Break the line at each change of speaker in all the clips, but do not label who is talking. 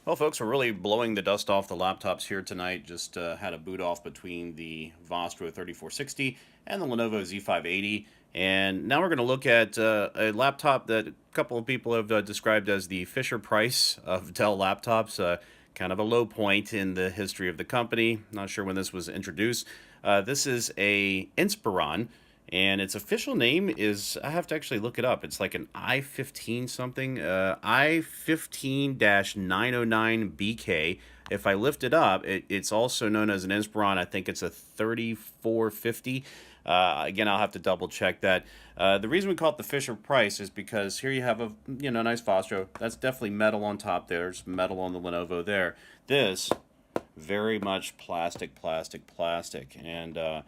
Well, folks, we're really blowing the dust off the laptops here tonight. Just had a boot off between the Vostro 3460 and the Lenovo Z580. And now we're going to look at a laptop that a couple of people have described as the Fisher Price of Dell laptops. Kind of a low point in the history of the company. Not sure when this was introduced. This is a Inspiron, and its official name is, I have to actually look it up. It's like an i15 something, i15-909BK. If I lift it up, it's also known as an Inspiron. I think it's a 3450. Again, I'll have to double check that. The reason we call it the Fisher Price is because here you have a nice Vostro. That's definitely metal on top. There's metal on the Lenovo there. This very much plastic, plastic, plastic, and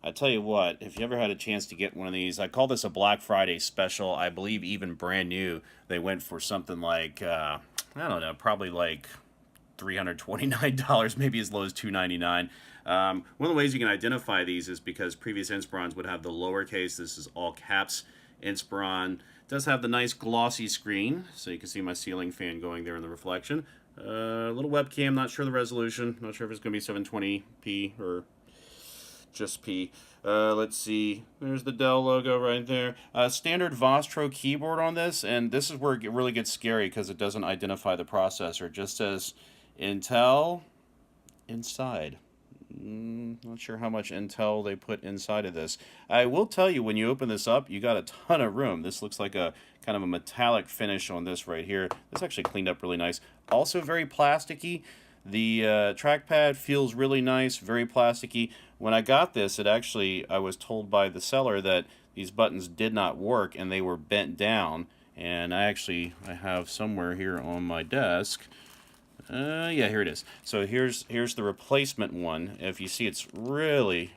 I tell you what, if you ever had a chance to get one of these, I call this a Black Friday special. I believe even brand new, they went for something like, I don't know, probably like $329, maybe as low as $299. One of the ways you can identify these is because previous Inspirons would have the lowercase. This is all caps. Inspiron does have the nice glossy screen, so you can see my ceiling fan going there in the reflection. Little webcam, not sure the resolution, not sure if it's going to be 720p or just P. Let's see. There's the Dell logo right there. Standard Vostro keyboard on this, and this is where it really gets scary because it doesn't identify the processor. It just says Intel inside. Not sure how much Intel they put inside of this. I will tell you, when you open this up, you got a ton of room. This looks like a kind of a metallic finish on this right here. This actually cleaned up really nice. Also very plasticky. The trackpad feels really nice, very plasticky. When I got this, I was told by the seller that these buttons did not work and they were bent down. And I have somewhere here on my desk. Yeah, here it is. So here's the replacement one. If you see, it's really,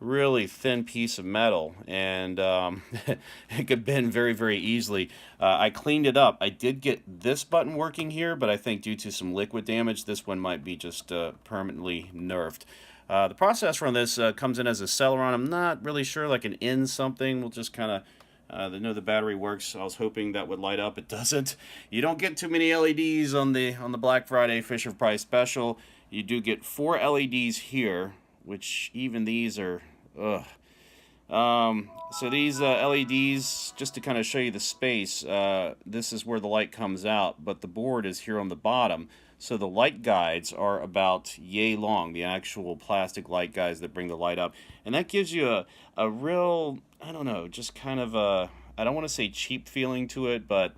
really thin piece of metal, and it could bend very, very easily. I cleaned it up. I did get this button working here, but I think due to some liquid damage, this one might be just permanently nerfed. The processor on this comes in as a Celeron. I'm not really sure, like an N something. We'll just kind of know the battery works. I was hoping that would light up. It doesn't. You don't get too many LEDs on the Black Friday Fisher Price special. You do get 4 LEDs here, which even these are, ugh. So these LEDs, just to kind of show you the space, this is where the light comes out, but the board is here on the bottom. So the light guides are about yay long, the actual plastic light guides that bring the light up. And that gives you a real, I don't know, just kind of a, I don't want to say cheap feeling to it, but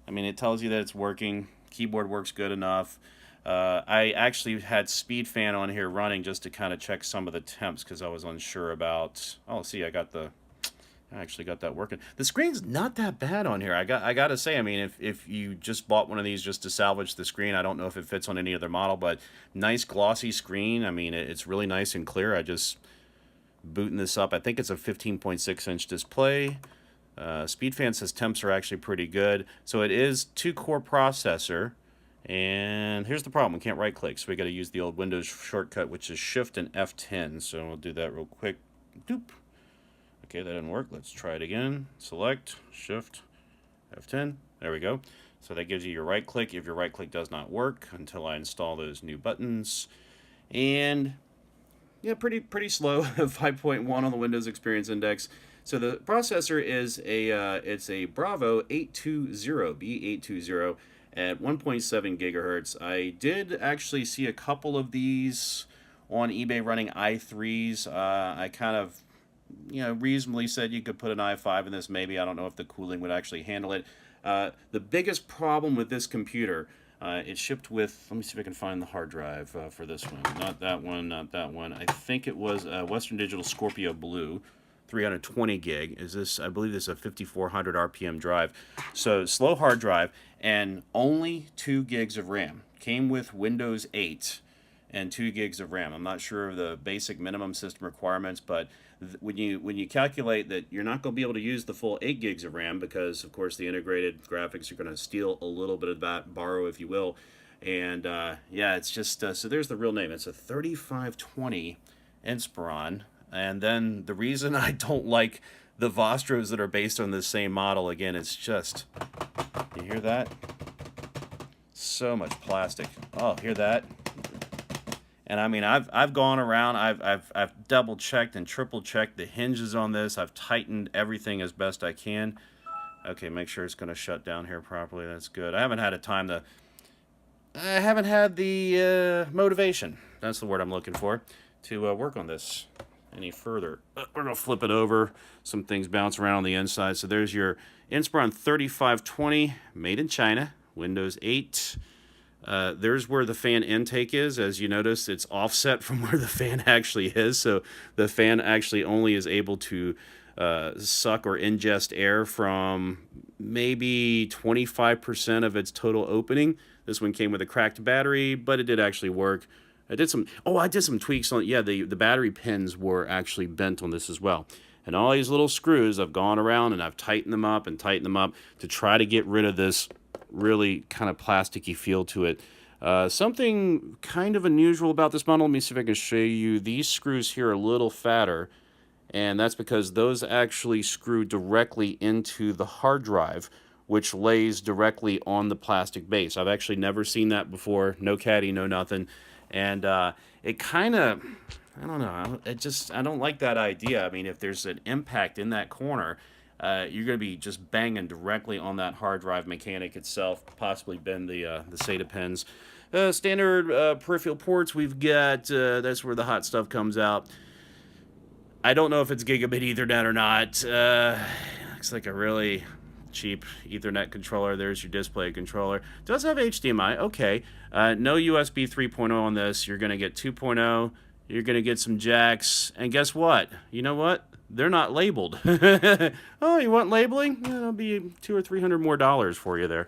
I mean, it tells you that it's working. Keyboard works good enough. I actually had Speed Fan on here running just to kind of check some of the temps because I was unsure about. Oh, see, I actually got that working. The screen's not that bad on here. I got to say, I mean, if you just bought one of these just to salvage the screen, I don't know if it fits on any other model, but nice glossy screen. I mean, it's really nice and clear. I just booting this up. I think it's a 15.6-inch display. SpeedFan says temps are actually pretty good. So it is 2-core processor. And here's the problem. We can't right click, so we got to use the old Windows shortcut, which is Shift and F10. So we'll do that real quick. Doop. Okay, that didn't work. Let's try it again. Select, Shift, F10. There we go. So that gives you your right click if your right click does not work until I install those new buttons. And yeah, pretty slow. 5.1 on the Windows Experience Index. So the processor is it's a Bravo 820, B820 at 1.7 gigahertz. I did actually see a couple of these on eBay running i3s. I kind of reasonably said you could put an i5 in this maybe. I don't know if the cooling would actually handle it. The biggest problem with this computer, it shipped with, let me see if I can find the hard drive for this one. Not that one, not that one. I think it was Western Digital Scorpio Blue, 320 gig. I believe this is a 5400 RPM drive. So slow hard drive and only 2 gigs of RAM. Came with Windows 8 and 2 gigs of RAM. I'm not sure of the basic minimum system requirements, but when you calculate that you're not going to be able to use the full 8 gigs of RAM because, of course, the integrated graphics are going to steal a little bit of that, borrow if you will. And yeah, it's just, so there's the real name. It's a 3520 Inspiron. And then the reason I don't like the Vostros that are based on the same model, again, it's just, you hear that? So much plastic. Oh, hear that? And I mean, I've gone around, I've double checked and triple checked the hinges on this. I've tightened everything as best I can. Okay, make sure it's going to shut down here properly. That's good. I haven't had the motivation. That's the word I'm looking for to work on this any further. We're going to flip it over. Some things bounce around on the inside. So there's your Inspiron 3520, made in China, Windows 8. There's where the fan intake is. As you notice, it's offset from where the fan actually is. So the fan actually only is able to suck or ingest air from maybe 25% of its total opening. This one came with a cracked battery, but it did actually work. I did some tweaks on it. Yeah, the battery pins were actually bent on this as well. And all these little screws, I've gone around and I've tightened them up to try to get rid of this really kind of plasticky feel to it. Something kind of unusual about this model, let me see if I can show you. These screws here are a little fatter, and that's because those actually screw directly into the hard drive, which lays directly on the plastic base. I've actually never seen that before. No caddy, no nothing. And it kind of, I don't know, I don't like that idea. I mean, if there's an impact in that corner, you're going to be just banging directly on that hard drive mechanic itself, possibly bend the SATA pins. Standard peripheral ports we've got, that's where the hot stuff comes out. I don't know if it's gigabit Ethernet or not. Looks like a really cheap Ethernet controller. There's your display controller. Does have HDMI. Okay. No USB 3.0 on this. You're going to get 2.0. You're going to get some jacks. And guess what? You know what? They're not labeled. Oh, you want labeling? Yeah, it'll be $200 or $300 more for you there.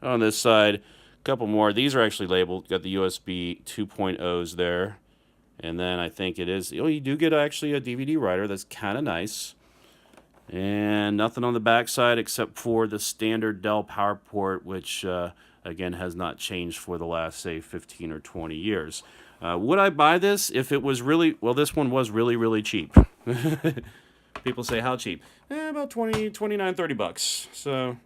On this side, a couple more. These are actually labeled. Got the USB 2.0s there. And then I think it is, you do get actually a DVD writer. That's kind of nice. And nothing on the back side except for the standard Dell power port, which, again, has not changed for the last, say, 15 or 20 years. Would I buy this if it was really, well, this one was really, really cheap. People say, how cheap? About 20, 29, 30 bucks. So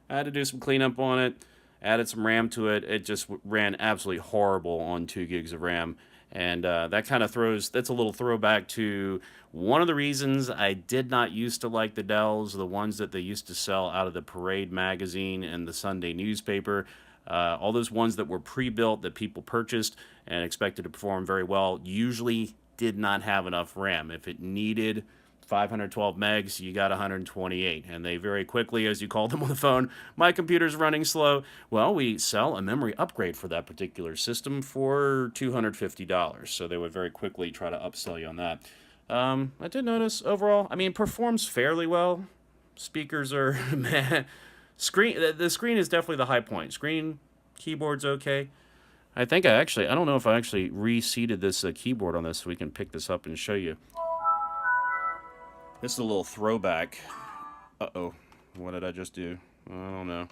I had to do some cleanup on it, added some RAM to it. It just ran absolutely horrible on 2 gigs of RAM. And that kind of that's a little throwback to one of the reasons I did not used to like the Dells, the ones that they used to sell out of the Parade magazine and the Sunday newspaper. All those ones that were pre-built that people purchased and expected to perform very well usually did not have enough RAM. If it needed 512 megs, you got 128. And they very quickly, as you called them on the phone, my computer's running slow. Well, we sell a memory upgrade for that particular system for $250. So they would very quickly try to upsell you on that. I did notice overall, I mean, performs fairly well. Speakers are, man. The screen is definitely the high point. Screen, keyboard's okay. I don't know if I actually reseated this keyboard on this so we can pick this up and show you. This is a little throwback. Uh-oh. What did I just do? I don't know.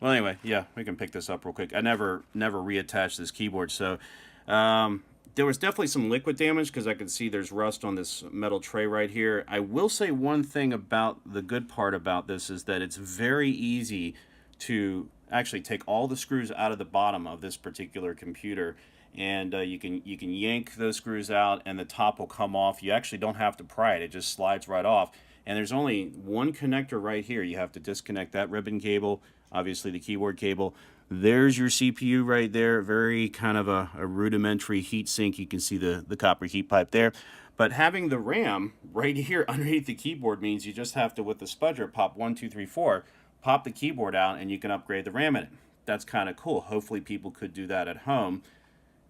Well, anyway, yeah, we can pick this up real quick. I never reattached this keyboard, so there was definitely some liquid damage because I could see there's rust on this metal tray right here. I will say one thing about the good part about this is that it's very easy to actually take all the screws out of the bottom of this particular computer, and you can yank those screws out and the top will come off. You actually don't have to pry it. It just slides right off. And there's only one connector right here. You have to disconnect that ribbon cable, obviously the keyboard cable. There's your CPU right there. Very kind of a rudimentary heat sink. You can see the copper heat pipe there. But having the RAM right here underneath the keyboard means you just have to, with the spudger, pop 1, 2, 3, 4, pop the keyboard out, and you can upgrade the RAM in it. That's kind of cool. Hopefully people could do that at home,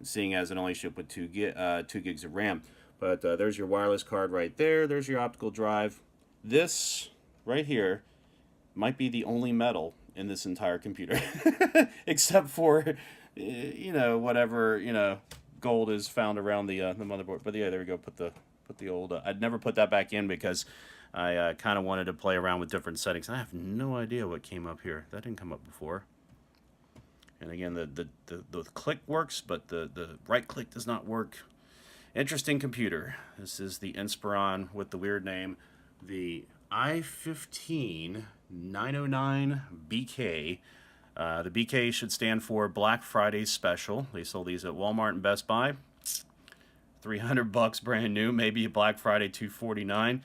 seeing as it only shipped with 2 gigs of RAM. But there's your wireless card right there. There's your optical drive. This right here might be the only metal in this entire computer, except for, whatever, gold is found around the motherboard. But yeah, there we go. Put the old. I'd never put that back in because I kind of wanted to play around with different settings. I have no idea what came up here. That didn't come up before. And again, the click works, but the right click does not work. Interesting computer. This is the Inspiron with the weird name, the i15-909BK. The BK should stand for Black Friday Special. They sold these at Walmart and Best Buy. $300 brand new, maybe a Black Friday $249.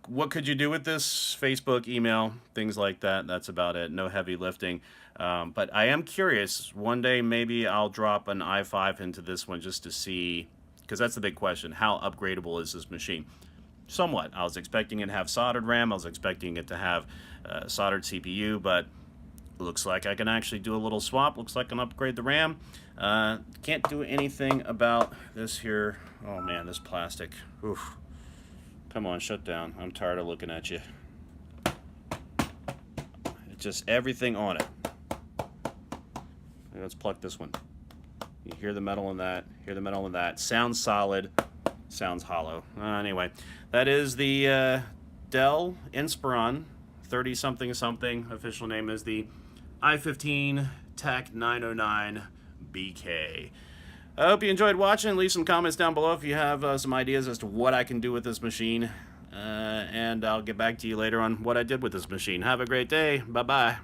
What could you do with this? Facebook, email, things like that. That's about it. No heavy lifting. But I am curious. One day maybe I'll drop an i5 into this one just to see, because that's the big question. How upgradable is this machine? Somewhat. I was expecting it to have soldered RAM. I was expecting it to have soldered CPU, but looks like I can actually do a little swap. Looks like I can upgrade the RAM. Can't do anything about this here. Oh man, this plastic. Oof. Come on, shut down. I'm tired of looking at you. It's just everything on it. Let's pluck this one. You hear the metal in that, hear the metal in that. Sounds solid, sounds hollow. Anyway, that is the Dell Inspiron 30-something something. Official name is the i15-909BK. I hope you enjoyed watching. Leave some comments down below if you have some ideas as to what I can do with this machine. And I'll get back to you later on what I did with this machine. Have a great day. Bye-bye.